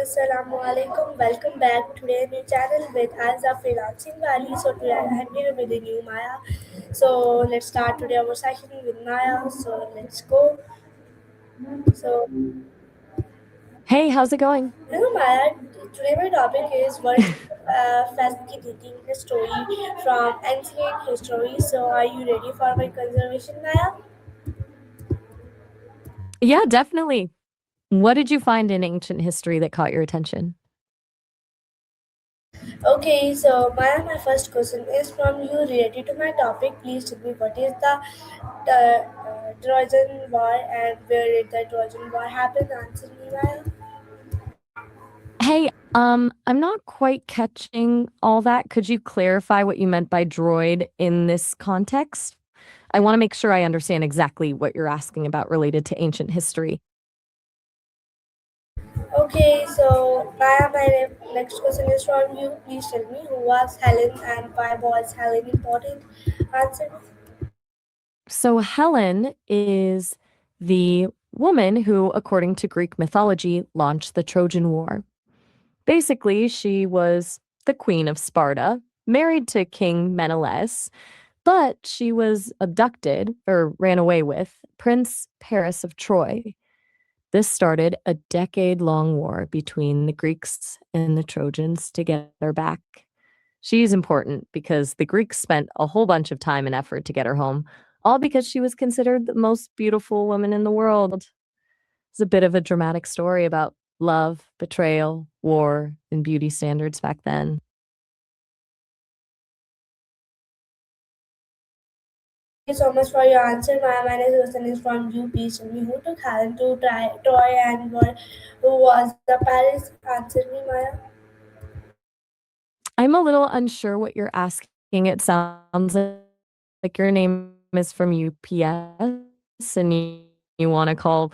Assalamu alaikum. Welcome back to a new channel with us, a freelancing Valley. So today I'm here with the new Maya. So let's start today our session with Maya. So let's go. So Hey, how's it going? Maya, today my topic is what's fascinating story from ancient history. So are you ready for my conservation, Maya? Yeah, definitely. What did you find in ancient history that caught your attention? Okay, so Maya, my first question is from you related to my topic. Please tell me what is the Trojan War and where did the Trojan War happen? Answer me, Maya. Hey, I'm not quite catching all that. Could you clarify what you meant by droid in this context? I want to make sure I understand exactly what you're asking about related to ancient history. Okay, so Maya, my next question is from you. Please tell me who was Helen and why was Helen important? Answer me. So, Helen is the woman who, according to Greek mythology, launched the Trojan War. Basically, she was the queen of Sparta, married to King Menelaus, but she was abducted or ran away with Prince Paris of Troy. This started a decade-long war between the Greeks and the Trojans to get her back. She's important because the Greeks spent a whole bunch of time and effort to get her home, all because she was considered the most beautiful woman in the world. It's a bit of a dramatic story about love, betrayal, war, and beauty standards back then. Thank you so much for your answer. My next question is from you. Please tell me who took Helen to Troy and who was the Paris? Answer me, Maya. I'm a little unsure what you're asking. It sounds like your name is from UPS and you want to call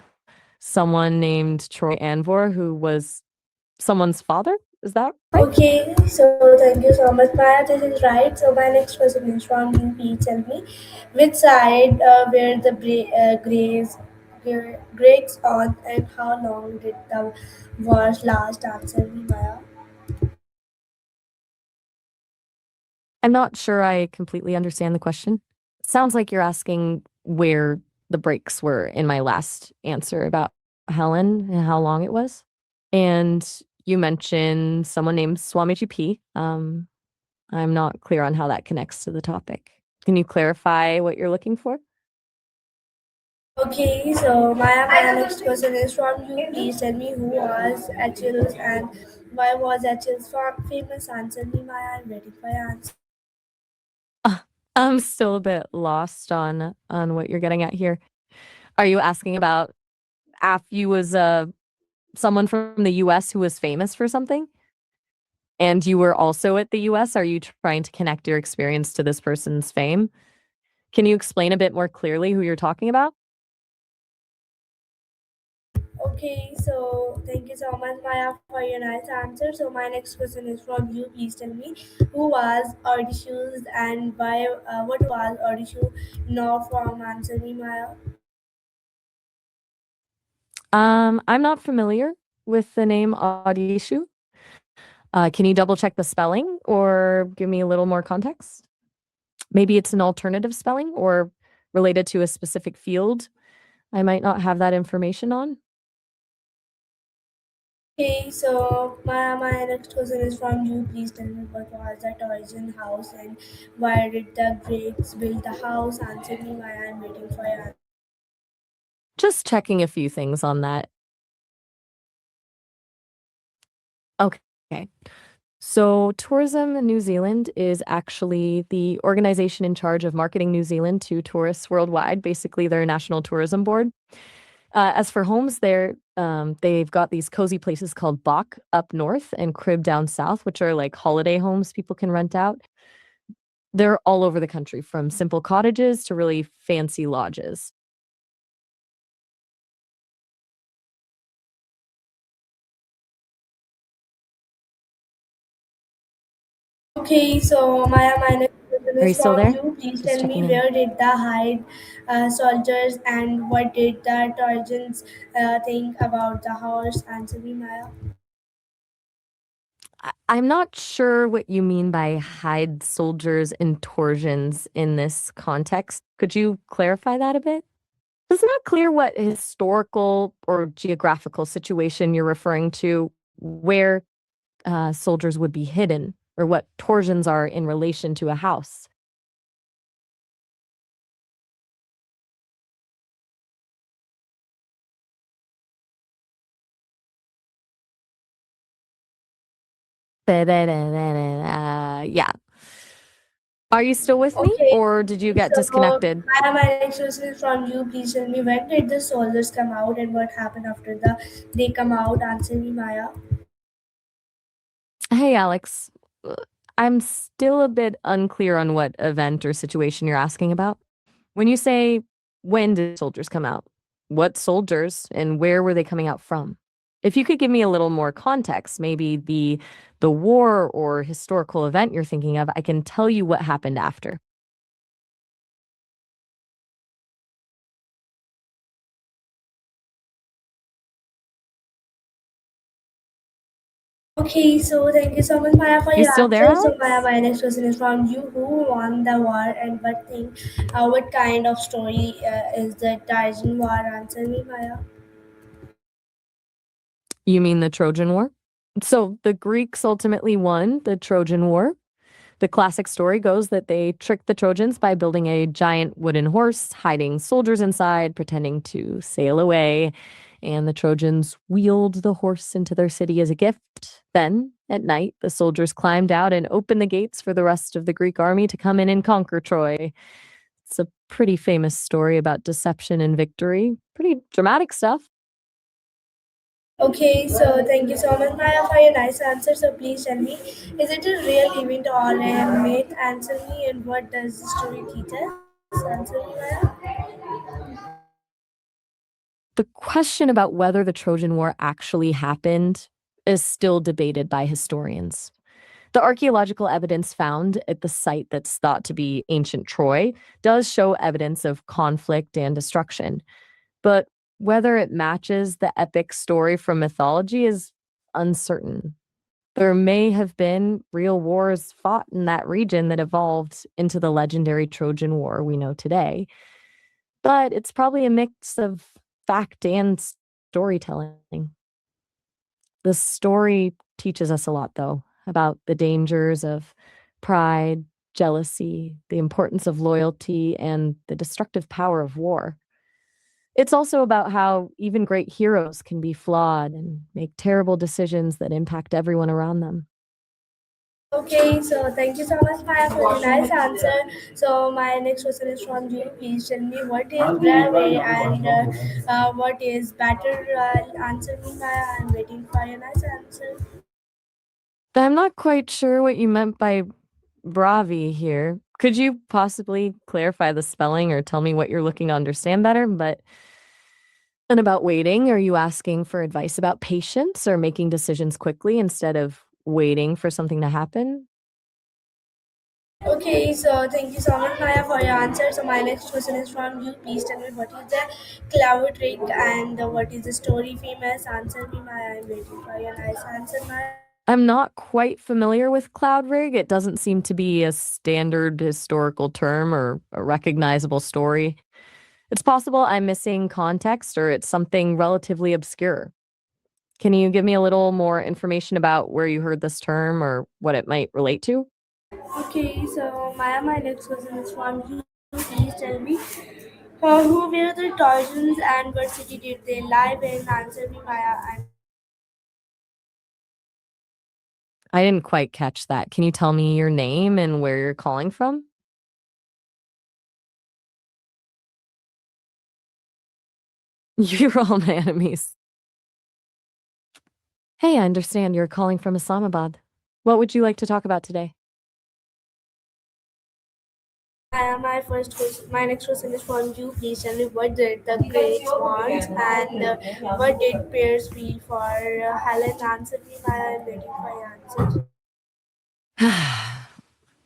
someone named Troy Anvor, who was someone's father. Is that right? Okay, so thank you so much, Maya. This is right. So my next question is from you. Please tell me which side were the Greeks on, and how long did the wars last? Answer me, Maya. I'm not sure I completely understand the question. Sounds like you're asking where the breaks were in my last answer about Helen and how long it was. And you mentioned someone named Swamiji P. I'm not clear on how that connects to the topic. Can you clarify what you're looking for? Okay, so my next question is from you. Please tell me who was Achilles and why was Achilles famous? Answer me, Maya. I'm waiting for your answer. Uh, I'm still a bit lost on what you're getting at here. Are you asking about after you was someone from the US who was famous for something? And you were also at the US? Are you trying to connect your experience to this person's fame? Can you explain a bit more clearly who you're talking about? Okay, so thank you so much, Maya, for your nice answer. So my next question is from you. Please tell me who was Odysseus and why? What was Odysseus? No, from answer me, Maya. I'm not familiar with the name Odysseus. Can you double check the spelling or give me a little more context? Maybe it's an alternative spelling or related to a specific field I might not have that information on. Okay, so my next question is from you. Please tell me what was the Trojan house and why did the Greeks build the house? Answer me, Maya. I'm waiting for your answer. Just checking a few things on that. Okay. So, Tourism New Zealand is actually the organization in charge of marketing New Zealand to tourists worldwide. Basically, their national tourism board. As for homes, they've got these cozy places called Bach up north and Crib down south, which are like holiday homes people can rent out. They're all over the country, from simple cottages to really fancy lodges. Okay, so Maya, my next question Are you is still from there? you. Please Just tell me checking in. where did the hide soldiers and what did the Trojans think about the horse? Answer me, Maya. I'm not sure what you mean by hide soldiers and torsions in this context. Could you clarify that a bit? It's not clear what historical or geographical situation you're referring to where soldiers would be hidden or what torsions are in relation to a house. Yeah. Are you still with me Okay, or did you get so disconnected? my next question is from you. Please tell me, when did the soldiers come out and what happened after they come out? Answer me, Maya. Hey, Alex. Uh, I'm still a bit unclear on what event or situation you're asking about. When you say, when did soldiers come out? What soldiers and where were they coming out from? If you could give me a little more context, maybe the war or historical event you're thinking of, I can tell you what happened after. Okay, so thank you so much, Maya, for You your still there, answer. So, Maya, Alex? my next question is from you. Who won the war and what kind of story is the Trojan War? Answer me, Maya. You mean the Trojan War? So the Greeks ultimately won the Trojan War. The classic story goes that they tricked the Trojans by building a giant wooden horse, hiding soldiers inside, pretending to sail away, and the Trojans wheeled the horse into their city as a gift. Then, at night, the soldiers climbed out and opened the gates for the rest of the Greek army to come in and conquer Troy. It's a pretty famous story about deception and victory. Pretty dramatic stuff. Okay, so thank you so much, Maya, for your nice answer. So, please tell me, is it a real event or a myth? Answer me, and what does the story teach us? Answer me, Maya. The question about whether the Trojan War actually happened is still debated by historians. The archaeological evidence found at the site that's thought to be ancient Troy does show evidence of conflict and destruction, but whether it matches the epic story from mythology is uncertain. There may have been real wars fought in that region that evolved into the legendary Trojan War we know today, but it's probably a mix of fact and storytelling. The story teaches us a lot, though, about the dangers of pride, jealousy, the importance of loyalty, and the destructive power of war. It's also about how even great heroes can be flawed and make terrible decisions that impact everyone around them. Okay, so thank you so much, Maya, for your nice answer. So, my next question is from you. Please tell me, what is bravery and what is battle royal? Answer me, Maya. I'm waiting for your nice answer. I'm not quite sure what you meant by bravi here. Could you possibly clarify the spelling or tell me what you're looking to understand better? And about waiting, are you asking for advice about patience or making decisions quickly instead of waiting for something to happen? Okay, so thank you so much, Maya, for your answer. So, my next question is from you. Please tell me, what is the cloud trick and what is the story famous? Answer me, Maya. I'm waiting for your nice answer, Maya. I'm not quite familiar with cloud rig. It doesn't seem to be a standard historical term or a recognizable story. It's possible I'm missing context or it's something relatively obscure. Can you give me a little more information about where you heard this term or what it might relate to? Okay, so Maya, my next question is from you. Please tell me, who were the Trojans and what city did they live in? Answer me, Maya. And I didn't quite catch that. Can you tell me your name and where you're calling from? You're all my enemies. Hey, I understand you're calling from Islamabad. What would you like to talk about today? my next question is from you. Please tell me, what did the Greats want and what did Pierce feel for Helen? Answer me, Maya. I'm waiting for your answer.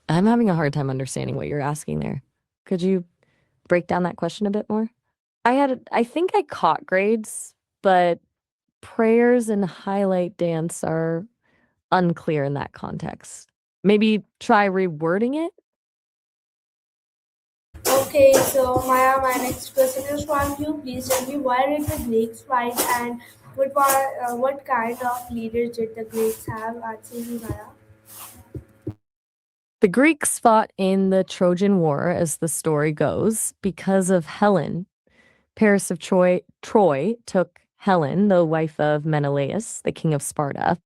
I'm having a hard time understanding what you're asking there. Could you break down that question a bit more? I think I caught grades, but prayers and highlight dance are unclear in that context. Maybe try rewording it? Okay, so Maya, my next question is from you. Please tell me why did the Greeks fight and what kind of leaders did the Greeks have? Answer me, Maya. The Greeks fought in the Trojan War, as the story goes, because of Helen. Paris of Troy took Helen, the wife of Menelaus, the king of Sparta.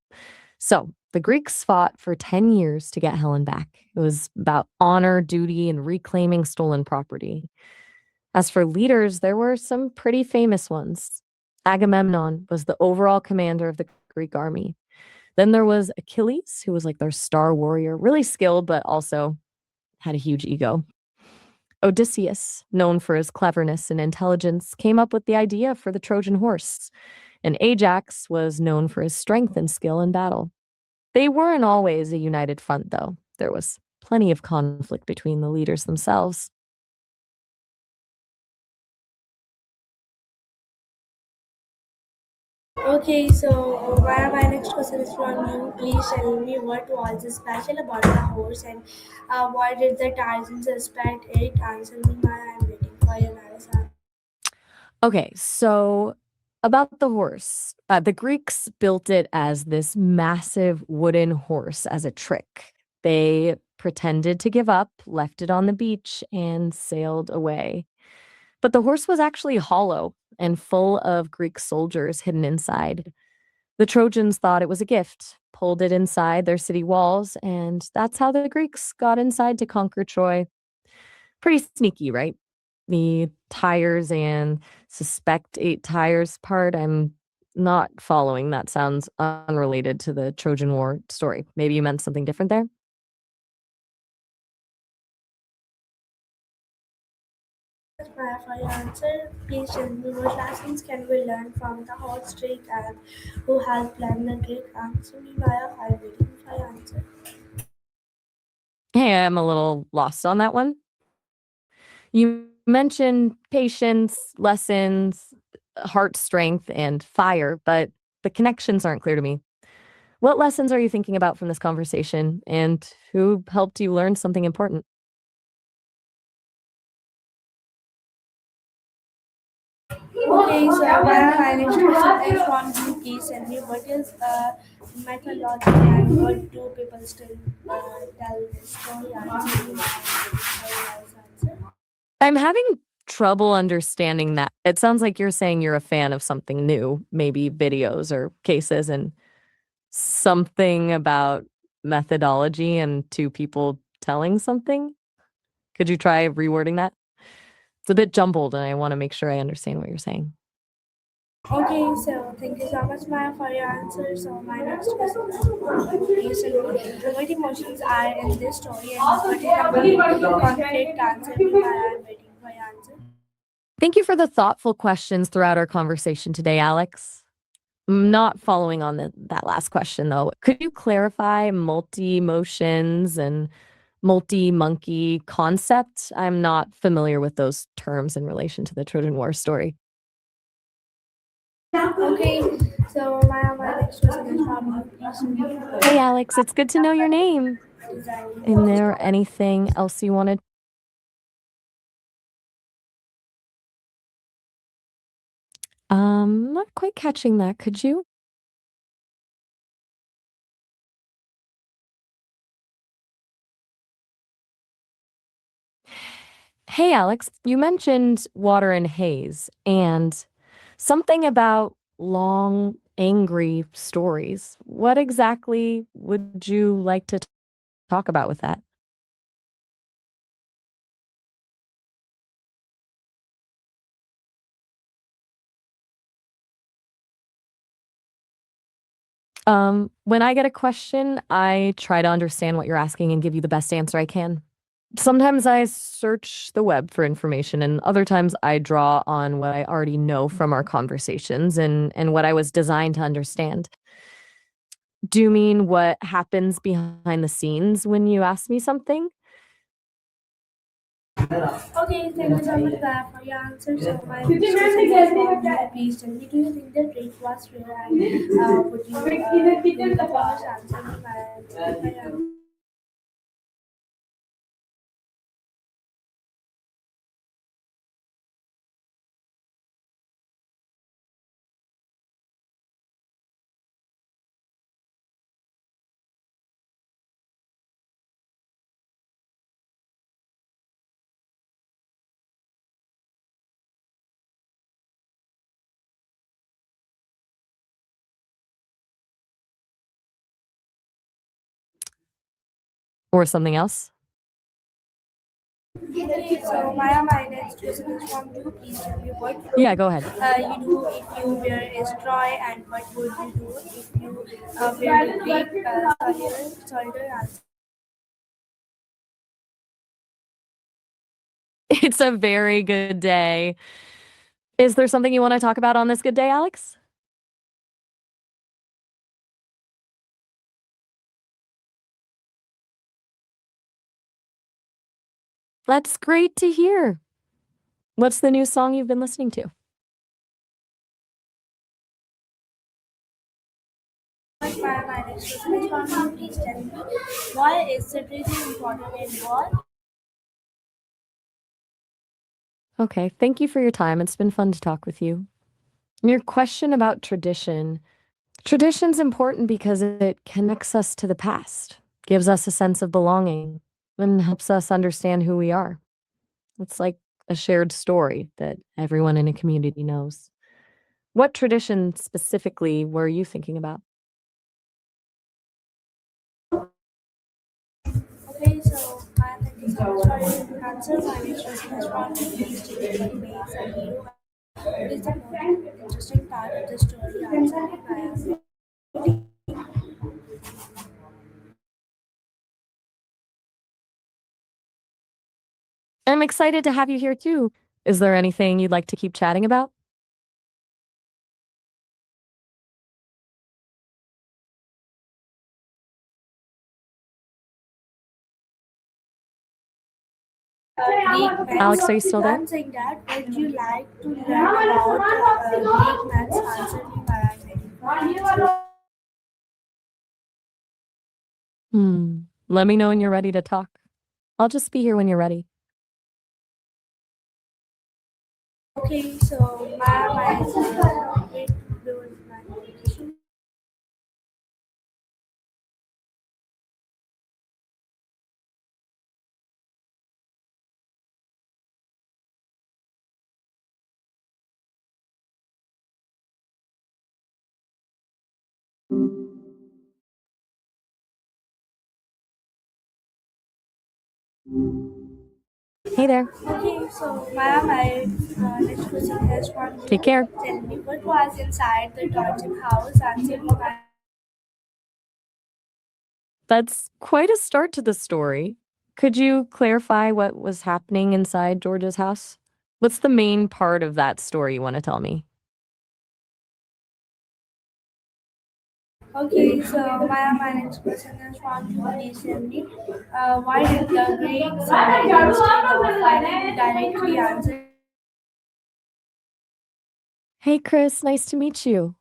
So the Greeks fought for 10 years to get Helen back. It was about honor, duty, and reclaiming stolen property. As for leaders, there were some pretty famous ones. Agamemnon was the overall commander of the Greek army. Then there was Achilles, who was like their star warrior, really skilled, but also had a huge ego. Odysseus, known for his cleverness and intelligence, came up with the idea for the Trojan horse. And Ajax was known for his strength and skill in battle. They weren't always a united front, though. There was plenty of conflict between the leaders themselves. Okay, so Maya, my next question is from you. Please tell me what was special about the horse and why did the Titans suspect it? Answer me, Maya. I'm waiting for your answer. Okay, so about the horse, the Greeks built it as this massive wooden horse as a trick. They pretended to give up, left it on the beach, and sailed away. But the horse was actually hollow and full of Greek soldiers hidden inside. The Trojans thought it was a gift, pulled it inside their city walls, and that's how the Greeks got inside to conquer Troy. Pretty sneaky, right? The tires and suspect 8 tires part, I'm not following. That sounds unrelated to the Trojan War story. Maybe you meant something different there? Maya, for your answer. Please tell me what lessons can we learn from the horse trick and who has planned the trick? Answer me, Maya. I'm waiting for your answer. Hey, I'm a little lost on that one. You mentioned patience, lessons, heart strength, and fire, but the connections aren't clear to me. What lessons are you thinking about from this conversation, and who helped you learn something important? Okay, so my next question is from you. Please tell me what is mythology and what do people still tell this story? Answer me, Maya. Answer. I'm having trouble understanding that. It sounds like you're saying you're a fan of something new, maybe videos or cases, and something about methodology and two people telling something. Could you try rewording that? It's a bit jumbled, and I want to make sure I understand what you're saying. Okay, so thank you so much, Maya, for your answer. So my next question is please tell me what emotions are in this story and what is the main conflict? Answer me, Maya. I'm waiting for your answer. Thank you for the thoughtful questions throughout our conversation today, Alex. I'm not following on that last question, though. Could you clarify multi emotions and multi monkey concept? I'm not familiar with those terms in relation to the Trojan War story. Okay, so my next question is from you. Please tell Hey, me Alex, it's good to know your name. designing Is the there story. anything else you wanted? Not quite catching that. Could you? Hey, Alex, you mentioned water and haze and something about long, angry stories. What exactly would you like to talk about with that? When I get a question, I try to understand what you're asking and give you the best answer I can. Sometimes I search the web for information, and other times I draw on what I already know from our conversations and what I was designed to understand. Do you mean what happens behind the scenes when you ask me something? Okay, thank you so much, Gaia, for your answer. So, my next question is from you. Please tell me, do you think that rape was real? And would you do the first answer me my answer? Or something else? Okay, so Maya, my next question is from you. Please tell me what Yeah, would go ahead. you do if you were a straw, and what would you do if you were a Greek soldier? Answer. It's a very good day. Is there something you want to talk about on this good day, Alex? That's great to hear. What's the new song you've been listening to? Maya, my next question is from you. Please tell me why is strategy important in war? Okay, thank you for your time. It's been fun to talk with you. Your question about tradition. Tradition's important because it connects us to the past, gives us a sense of belonging, and helps us understand who we are. It's like a shared story that everyone in a community knows. What tradition specifically were you thinking about? Okay, so Maya, thank you so much for your answer. My next question is from you. Please tell me what makes a hero. What is the most interesting part of the story? Answer me, Maya. I'm excited to have you here too. Is there anything you'd like to keep chatting about? Greek Alex, maths. are you still there? I'm saying that would you like to learn about Greek maths? Answer me, Maya. Let me know when you're ready to talk. I'll just be here when you're ready. Okay, so my wait, do my question. Hey there. Okay, so my next question is from Take you. care. Tell me what was inside the Trojan house? Answer me, Maya. That's quite a start to the story. Could you clarify what was happening inside George's house? What's the main part of that story you want to tell me? Okay, so my next question is from you. Please tell me why did the Greeks invade instead of fighting directly? Answer. Hey, Chris, nice to meet you.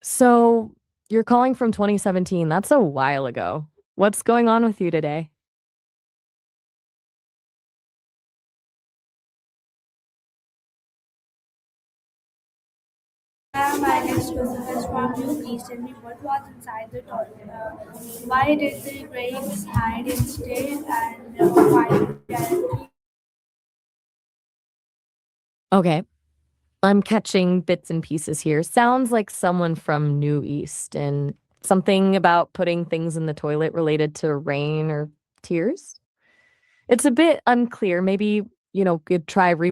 So, you're calling from 2017. That's a while ago. What's going on with you today? My next question is from you. Please tell me what was inside the toilet. Why did the Greeks hide instead and fight directly? Okay, I'm catching bits and pieces here. Sounds like someone from New East and something about putting things in the toilet related to rain or tears. It's a bit unclear. Maybe, could try Was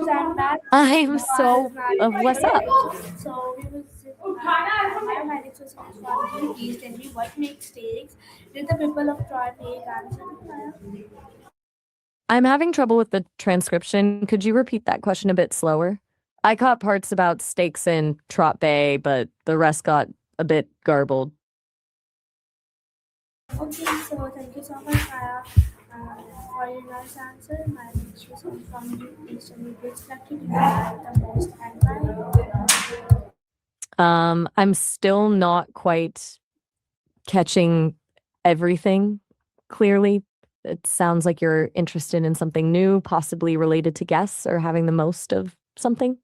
that bad? I'm Was so not what's up? so we will sit. My next question is from you. Please tell me what mistakes did the people of Troy make? Answer. I'm having trouble with the transcription. Could you repeat that question a bit slower? I caught parts about stakes in Trot Bay, but the rest got a bit garbled. Okay, so thank you so much, Maya. For your nice answer, my next question from you is tell me which country do you like the most and why? I'm still not quite catching everything clearly. It sounds like you're interested in something new, possibly related to guests or having the most of something.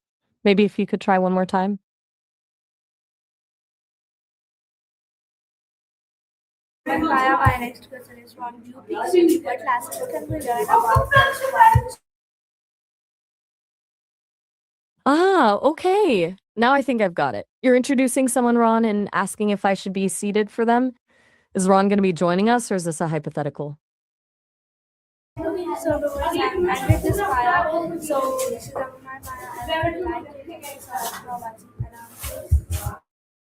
Maybe if you could try one more time. And Maya, my next question is from you. Please tell me what lessons can we learn about first one? Ah, okay. Now I think I've got it. You're introducing someone, Ron, and asking if I should be seated for them. Is Ron going to be joining us, or is this a hypothetical? Okay, so the words I'm with this Maya. So this is my Maya. I would like to thank you so much for watching.